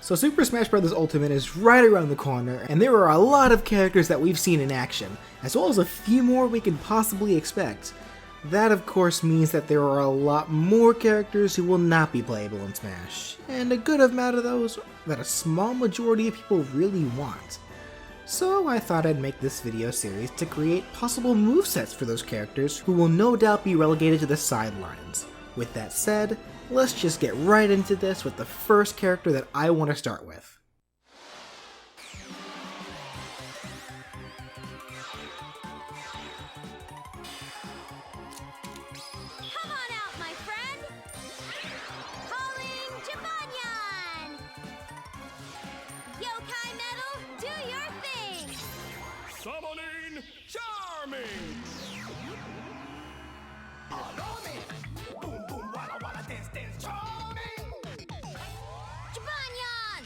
So Super Smash Bros. Ultimate is right around the corner, and there are a lot of characters that we've seen in action, as well as a few more we can possibly expect. That of course means that there are a lot more characters who will not be playable in Smash, and a good amount of those that a small majority of people really want. So I thought I'd make this video series to create possible movesets for those characters who will no doubt be relegated to the sidelines. With that said, let's just get right into this with the first character that I want to start with. Come on out, my friend! Calling Jibanyan! Yokai Metal, do your thing! Summoning Charming! Boom boom walla walla dance dance charming! Jibanyan!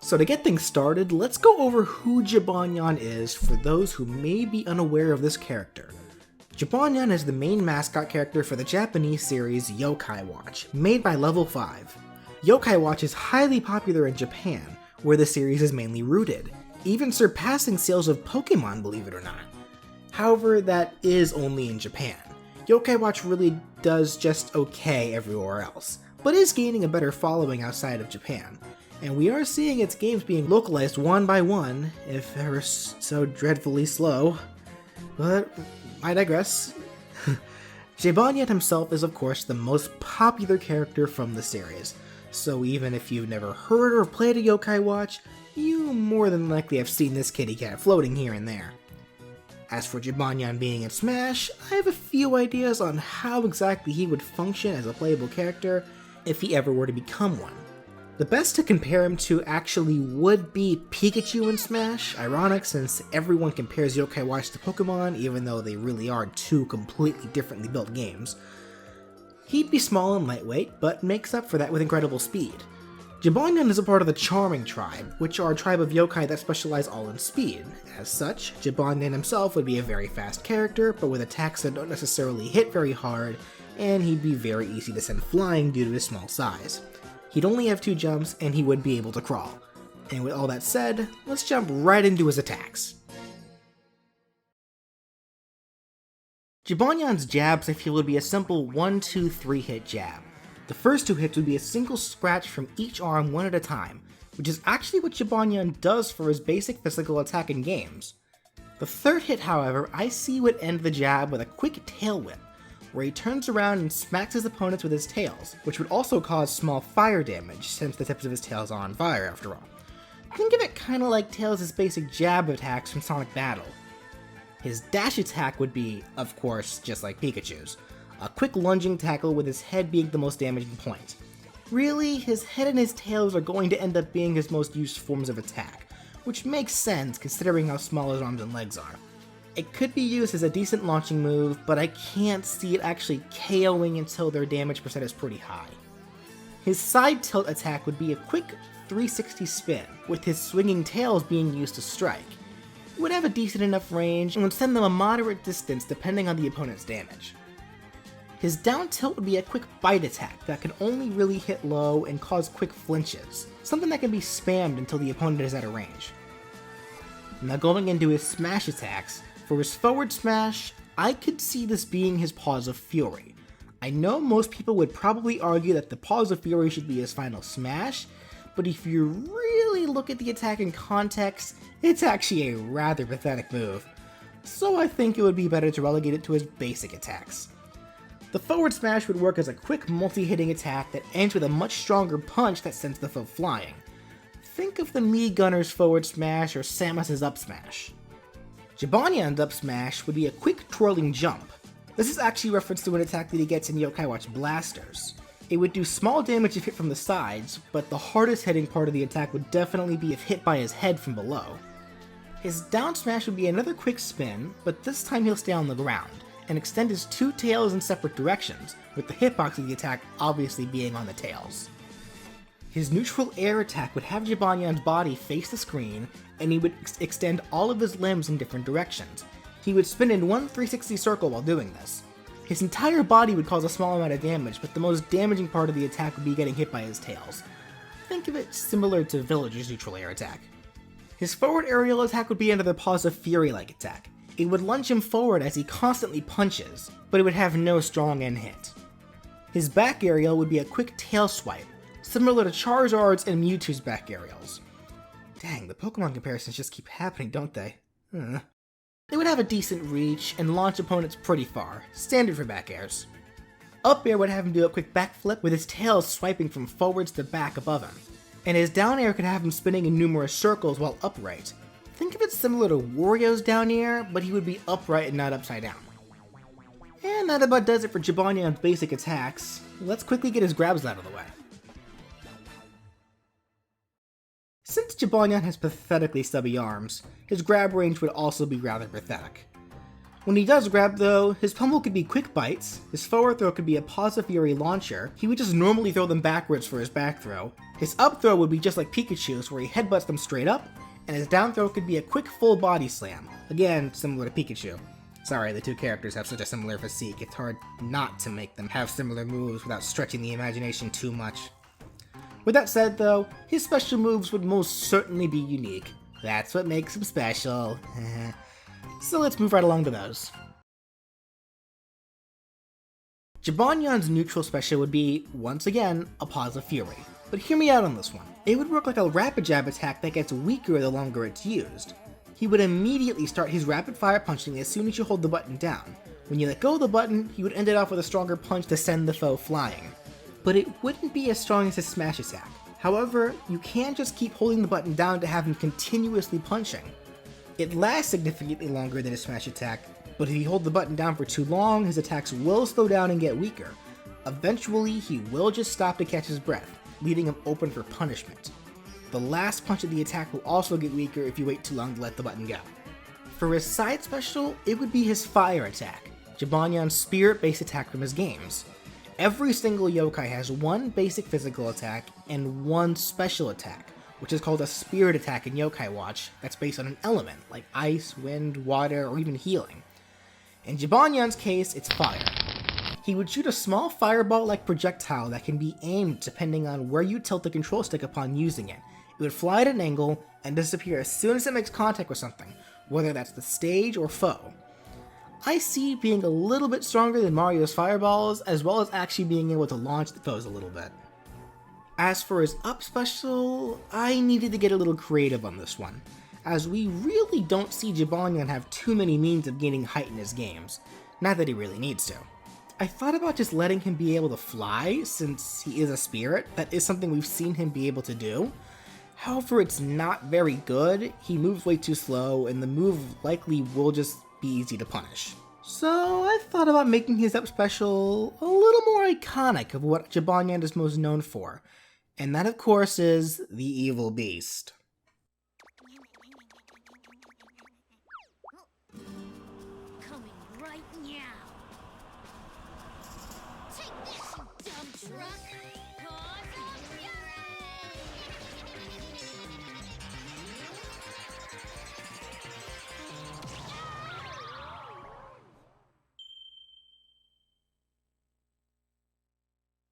So to get things started, let's go over who Jibanyan is for those who may be unaware of this character. Jibanyan is the main mascot character for the Japanese series Yokai Watch, made by Level 5. Yokai Watch is highly popular in Japan, where the series is mainly rooted, even surpassing sales of Pokemon, believe it or not. However, that is only in Japan. Yokai Watch really does just okay everywhere else, but is gaining a better following outside of Japan. And we are seeing its games being localized one by one, if ever so dreadfully slow. But I digress. Jibanyan himself is of course the most popular character from the series, so even if you've never heard or played a Yokai Watch, you more than likely have seen this kitty cat floating here and there. As for Jibanyan being in Smash, I have a few ideas on how exactly he would function as a playable character if he ever were to become one. The best to compare him to actually would be Pikachu in Smash, ironic since everyone compares Yokai Watch to Pokemon even though they really are two completely differently built games. He'd be small and lightweight, but makes up for that with incredible speed. Jibanyan is a part of the Charming tribe, which are a tribe of yokai that specialize all in speed. As such, Jibanyan himself would be a very fast character, but with attacks that don't necessarily hit very hard, and he'd be very easy to send flying due to his small size. He'd only have 2 jumps, and he would be able to crawl. And with all that said, let's jump right into his attacks. Jibanyan's jabs I feel would be a simple 1-2-3 hit jab. The first 2 hits would be a single scratch from each arm one at a time, which is actually what Jibanyan does for his basic physical attack in games. The third hit, however, I see would end the jab with a quick tail whip, where he turns around and smacks his opponents with his tails, which would also cause small fire damage since the tips of his tails are on fire after all. Think of it kinda like Tails' basic jab attacks from Sonic Battle. His dash attack would be, of course, just like Pikachu's, a quick lunging tackle with his head being the most damaging point. Really, his head and his tails are going to end up being his most used forms of attack, which makes sense considering how small his arms and legs are. It could be used as a decent launching move, but I can't see it actually KOing until their damage percent is pretty high. His side tilt attack would be a quick 360 spin, with his swinging tails being used to strike. It would have a decent enough range and would send them a moderate distance depending on the opponent's damage. His down tilt would be a quick bite attack that can only really hit low and cause quick flinches, something that can be spammed until the opponent is out of range. Now going into his smash attacks, for his forward smash, I could see this being his Paws of Fury. I know most people would probably argue that the Paws of Fury should be his final smash, but if you really look at the attack in context, it's actually a rather pathetic move. So I think it would be better to relegate it to his basic attacks. The forward smash would work as a quick multi-hitting attack that ends with a much stronger punch that sends the foe flying. Think of the Mii Gunner's forward smash or Samus's up smash. Jibanyan's up smash would be a quick twirling jump. This is actually reference to an attack that he gets in Yokai Watch Blasters. It would do small damage if hit from the sides, but the hardest hitting part of the attack would definitely be if hit by his head from below. His down smash would be another quick spin, but this time he'll stay on the ground, and extend his 2 tails in separate directions, with the hitbox of the attack obviously being on the tails. His neutral air attack would have Jibanyan's body face the screen, and he would extend all of his limbs in different directions. He would spin in one 360 circle while doing this. His entire body would cause a small amount of damage, but the most damaging part of the attack would be getting hit by his tails. Think of it similar to Villager's neutral air attack. His forward aerial attack would be another Paws of Fury-like attack. It would lunge him forward as he constantly punches, but it would have no strong end hit. His back aerial would be a quick tail swipe, similar to Charizard's and Mewtwo's back aerials. Dang, the Pokemon comparisons just keep happening, don't they? It would have a decent reach and launch opponents pretty far, standard for back airs. Up air would have him do a quick backflip with his tail swiping from forwards to back above him, and his down air could have him spinning in numerous circles while upright. Think of it similar to Wario's down air, but he would be upright and not upside down. And that about does it for Jibanyan's basic attacks. Let's quickly get his grabs out of the way. Since Jibanyan has pathetically stubby arms, his grab range would also be rather pathetic. When he does grab though, his pummel could be quick bites, his forward throw could be a Paws of Fury launcher, he would just normally throw them backwards for his back throw, his up throw would be just like Pikachu's where he headbutts them straight up, and his down throw could be a quick full body slam, again similar to Pikachu. Sorry, the two characters have such a similar physique, it's hard not to make them have similar moves without stretching the imagination too much. With that said though, his special moves would most certainly be unique. That's what makes him special. So let's move right along to those. Jibanyan's neutral special would be, once again, a Paws of Fury. But hear me out on this one. It would work like a rapid jab attack that gets weaker the longer it's used. He would immediately start his rapid fire punching as soon as you hold the button down. When you let go of the button, he would end it off with a stronger punch to send the foe flying. But it wouldn't be as strong as his smash attack. However, you can't just keep holding the button down to have him continuously punching. It lasts significantly longer than his smash attack, but if you hold the button down for too long, his attacks will slow down and get weaker. Eventually, he will just stop to catch his breath, leaving him open for punishment. The last punch of the attack will also get weaker if you wait too long to let the button go. For his side special, it would be his fire attack, Jibanyan's spirit-based attack from his games. Every single yokai has one basic physical attack and one special attack, which is called a spirit attack in Yokai Watch that's based on an element, like ice, wind, water, or even healing. In Jibanyan's case, it's fire. He would shoot a small fireball-like projectile that can be aimed depending on where you tilt the control stick upon using it. It would fly at an angle and disappear as soon as it makes contact with something, whether that's the stage or foe. I see it being a little bit stronger than Mario's fireballs, as well as actually being able to launch the foes a little bit. As for his up special, I needed to get a little creative on this one, as we really don't see Jibanyan have too many means of gaining height in his games, not that he really needs to. I thought about just letting him be able to fly, since he is a spirit. That is something we've seen him be able to do. However, it's not very good, he moves way too slow, and the move likely will just be easy to punish. So I thought about making his up special a little more iconic of what Jibanyan is most known for, and that of course is the Evil Beast. Coming right now. Take this, you dumb truck. Paws of Fury!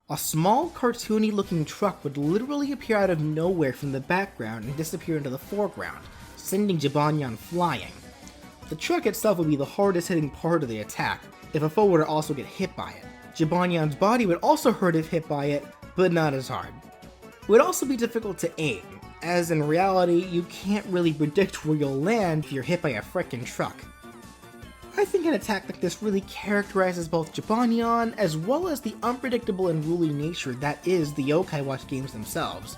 A small cartoony looking truck would literally appear out of nowhere from the background and disappear into the foreground, sending Jibanyan flying. The truck itself would be the hardest hitting part of the attack, if a foe were to also get hit by it. Jibanyan's body would also hurt if hit by it, but not as hard. It would also be difficult to aim, as in reality you can't really predict where you'll land if you're hit by a frickin' truck. I think an attack like this really characterizes both Jibanyan as well as the unpredictable and ruly nature that is the Yokai Watch games themselves,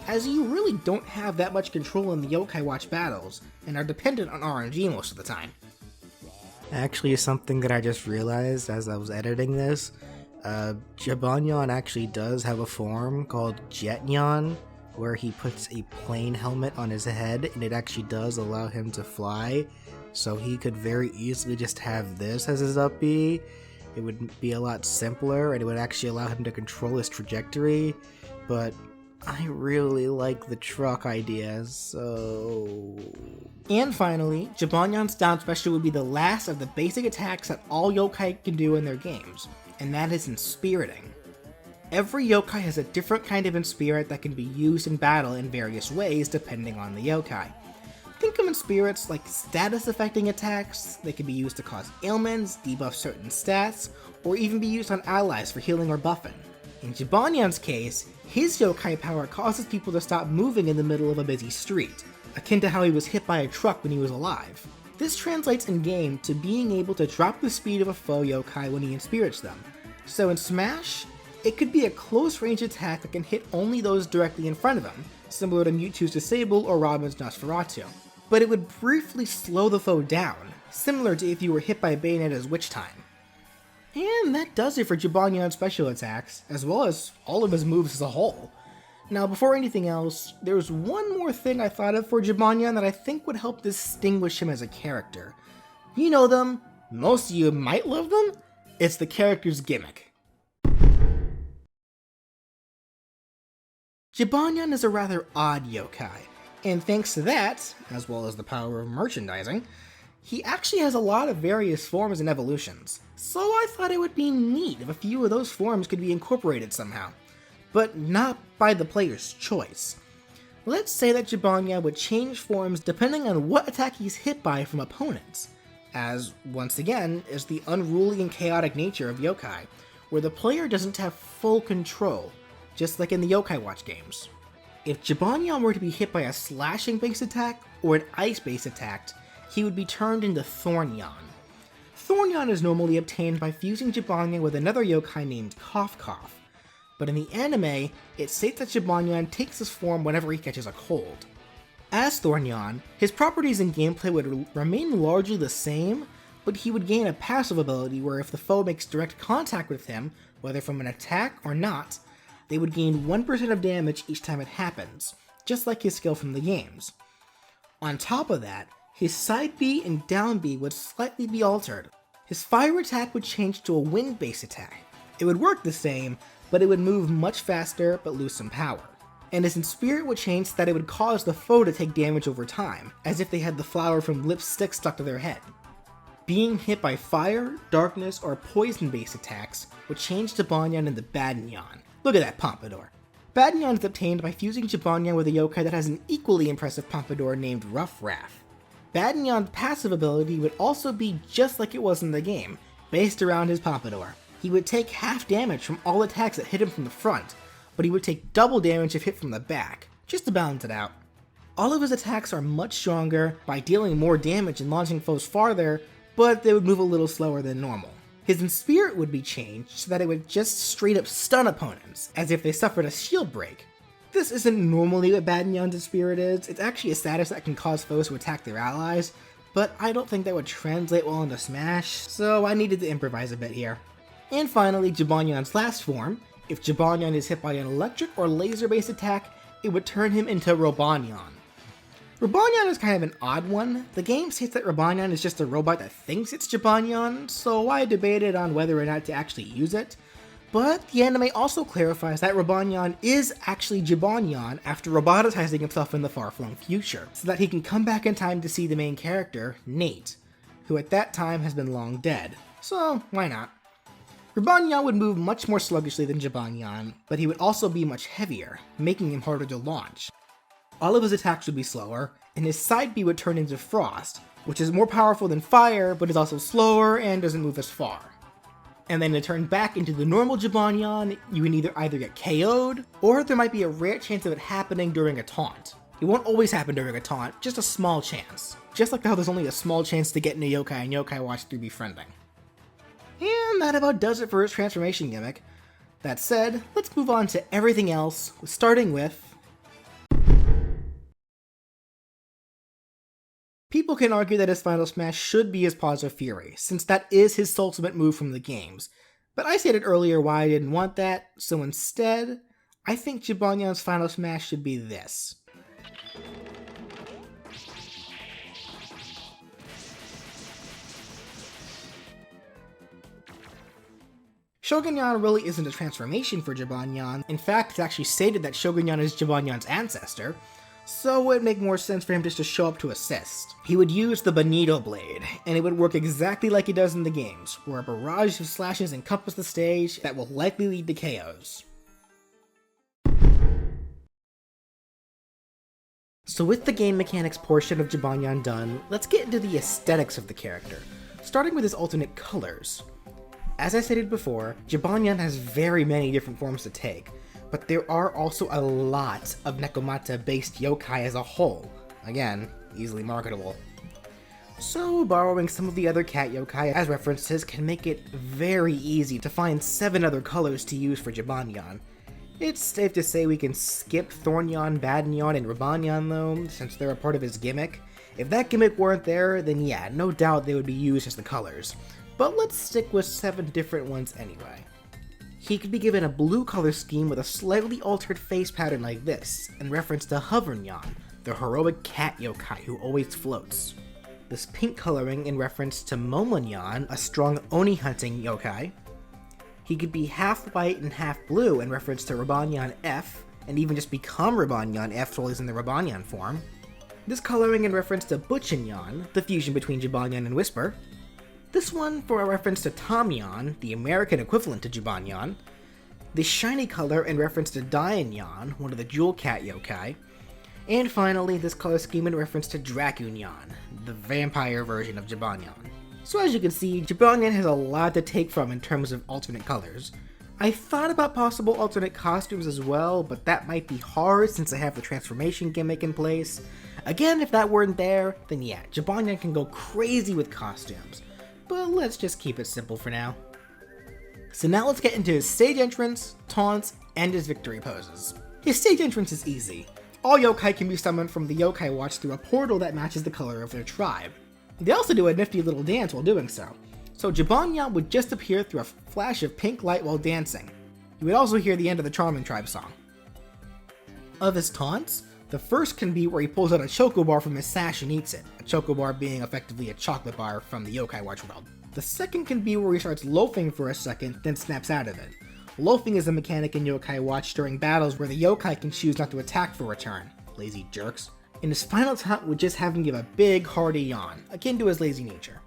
as you really don't have that much control in the Yokai Watch battles, and are dependent on RNG most of the time. Actually, something that I just realized as I was editing this, Jibanyan actually does have a form called Jetnyan, where he puts a plane helmet on his head and it actually does allow him to fly. So he could very easily just have this as his up B. It would be a lot simpler and it would actually allow him to control his trajectory. But I really like the truck idea, so... And finally, Jibanyan's down special would be the last of the basic attacks that all yokai can do in their games, and that is Inspiriting. Every yokai has a different kind of Inspirit that can be used in battle in various ways depending on the yokai. Think of Inspirits like status affecting attacks. They can be used to cause ailments, debuff certain stats, or even be used on allies for healing or buffing. In Jibanyan's case, his yokai power causes people to stop moving in the middle of a busy street, akin to how he was hit by a truck when he was alive. This translates in game to being able to drop the speed of a foe yokai when he inspirits them. So in Smash, it could be a close range attack that can hit only those directly in front of him, similar to Mewtwo's Disable or Robin's Nosferatu. But it would briefly slow the foe down, similar to if you were hit by Bayonetta's Witch Time. And that does it for Jibanyan's special attacks, as well as all of his moves as a whole. Now before anything else, there's one more thing I thought of for Jibanyan that I think would help distinguish him as a character. You know them, most of you might love them, it's the character's gimmick. Jibanyan is a rather odd yokai, and thanks to that, as well as the power of merchandising, he actually has a lot of various forms and evolutions. So I thought it would be neat if a few of those forms could be incorporated somehow, but not by the player's choice. Let's say that Jibanyan would change forms depending on what attack he's hit by from opponents, as, once again, is the unruly and chaotic nature of yokai, where the player doesn't have full control, just like in the Yokai Watch games. If Jibanyan were to be hit by a slashing-based attack or an ice-based attack, he would be turned into Thornyan. Thornyan is normally obtained by fusing Jibanyan with another yokai named Cough Cough, but in the anime, it states that Jibanyan takes this form whenever he catches a cold. As Thornyan, his properties and gameplay would remain largely the same, but he would gain a passive ability where if the foe makes direct contact with him, whether from an attack or not, they would gain 1% of damage each time it happens, just like his skill from the games. On top of that, his side B and down B would slightly be altered. His fire attack would change to a wind-based attack. It would work the same, but it would move much faster but lose some power. And his Inspirit would change so that it would cause the foe to take damage over time, as if they had the flower from lipstick stuck to their head. Being hit by fire, darkness, or poison-based attacks would change Jibanyan into Badinyan. Look at that pompadour. Badinyan is obtained by fusing Jibanyan with a yokai that has an equally impressive pompadour named Rough Wrath. Badinyan's passive ability would also be just like it was in the game, based around his pompadour. He would take half damage from all attacks that hit him from the front, but he would take double damage if hit from the back, just to balance it out. All of his attacks are much stronger by dealing more damage and launching foes farther, but they would move a little slower than normal. His Inspirit would be changed so that it would just straight up stun opponents, as if they suffered a shield break. This isn't normally what Badinyan's Inspirit is, it's actually a status that can cause foes to attack their allies, but I don't think that would translate well into Smash, so I needed to improvise a bit here. And finally, Jibanyan's last form. If Jibanyan is hit by an electric or laser-based attack, it would turn him into Robanyan. Robanyan is kind of an odd one. The game states that Robanyan is just a robot that thinks it's Jibanyan, so I debated on whether or not to actually use it. But the anime also clarifies that Robanyan is actually Jibanyan after roboticizing himself in the far-flung future, so that he can come back in time to see the main character, Nate, who at that time has been long dead. So why not? Jibanyan would move much more sluggishly than Jibanyan, but he would also be much heavier, making him harder to launch. All of his attacks would be slower, and his side B would turn into Frost, which is more powerful than Fire, but is also slower and doesn't move as far. And then to turn back into the normal Jibanyan, you would either get KO'd, or there might be a rare chance of it happening during a taunt. It won't always happen during a taunt, just a small chance. Just like how there's only a small chance to get into Yokai and Yokai Watch through befriending. And that about does it for his transformation gimmick. That said, let's move on to everything else, starting with... People can argue that his Final Smash should be his Paws of Fury, since that is his ultimate move from the games. But I stated earlier why I didn't want that, so instead, I think Jibanyan's Final Smash should be this. Shogunyan really isn't a transformation for Jibanyan. In fact, it's actually stated that Shogunyan is Jibanyan's ancestor, so it would make more sense for him just to show up to assist. He would use the Bonito Blade, and it would work exactly like he does in the games, where a barrage of slashes encompass the stage that will likely lead to KOs. So with the game mechanics portion of Jibanyan done, let's get into the aesthetics of the character, starting with his alternate colors. As I stated before, Jibanyan has very many different forms to take, but there are also a lot of Nekomata-based yokai as a whole. Again, easily marketable. So borrowing some of the other cat yokai as references can make it very easy to find 7 other colors to use for Jibanyan. It's safe to say we can skip Thornyan, Badnyan, and Ribanyan though, since they're a part of his gimmick. If that gimmick weren't there, then yeah, no doubt they would be used as the colors. But let's stick with 7 different ones anyway. He could be given a blue color scheme with a slightly altered face pattern like this, in reference to Hovernyan, the heroic cat yokai who always floats. This pink coloring in reference to Momonyan, a strong Oni hunting yokai. He could be half white and half blue in reference to Ribanyan F, and even just become Ribanyan F while he's in the Ribanyan form. This coloring in reference to Butchinyan, the fusion between Jibanyan and Whisper. This one for a reference to Tomyan, the American equivalent to Jibanyan. The shiny color in reference to Dainyan, one of the Jewel Cat yokai. And finally, this color scheme in reference to Dracunyan, the vampire version of Jibanyan. So as you can see, Jibanyan has a lot to take from in terms of alternate colors. I thought about possible alternate costumes as well, but that might be hard since I have the transformation gimmick in place. Again, if that weren't there, then yeah, Jibanyan can go crazy with costumes. But let's just keep it simple for now. So now let's get into his stage entrance, taunts, and his victory poses. His stage entrance is easy. All yokai can be summoned from the Yokai Watch through a portal that matches the color of their tribe. They also do a nifty little dance while doing so. So Jibanyan would just appear through a flash of pink light while dancing. You would also hear the end of the Charming Tribe song. Of his taunts, the first can be where he pulls out a chocobar from his sash and eats it, a chocobar being effectively a chocolate bar from the Yokai Watch world. The second can be where he starts loafing for a second, then snaps out of it. Loafing is a mechanic in Yokai Watch during battles where the yokai can choose not to attack for a turn. Lazy jerks. And his final taunt would just have him give a big hearty yawn, akin to his lazy nature.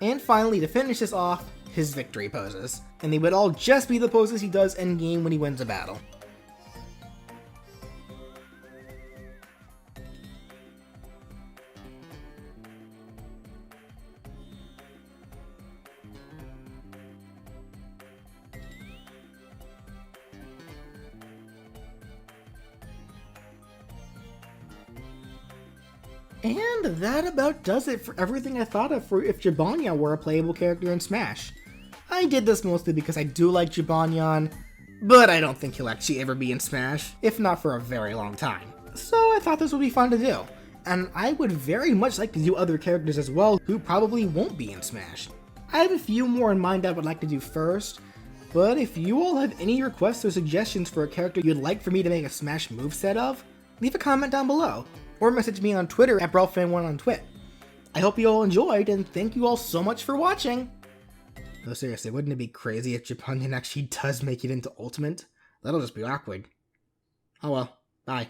And finally, to finish this off, his victory poses. And they would all just be the poses he does endgame when he wins a battle. And that about does it for everything I thought of for if Jibanyan were a playable character in Smash. I did this mostly because I do like Jibanyan, but I don't think he'll actually ever be in Smash, if not for a very long time. So I thought this would be fun to do, and I would very much like to do other characters as well who probably won't be in Smash. I have a few more in mind I would like to do first, but if you all have any requests or suggestions for a character you'd like for me to make a Smash moveset of, leave a comment down below, or message me on Twitter at BrawlFan1 on Twit. I hope you all enjoyed, and thank you all so much for watching! No, seriously, wouldn't it be crazy if Jibanyan actually does make it into Ultimate? That'll just be awkward. Oh well, bye.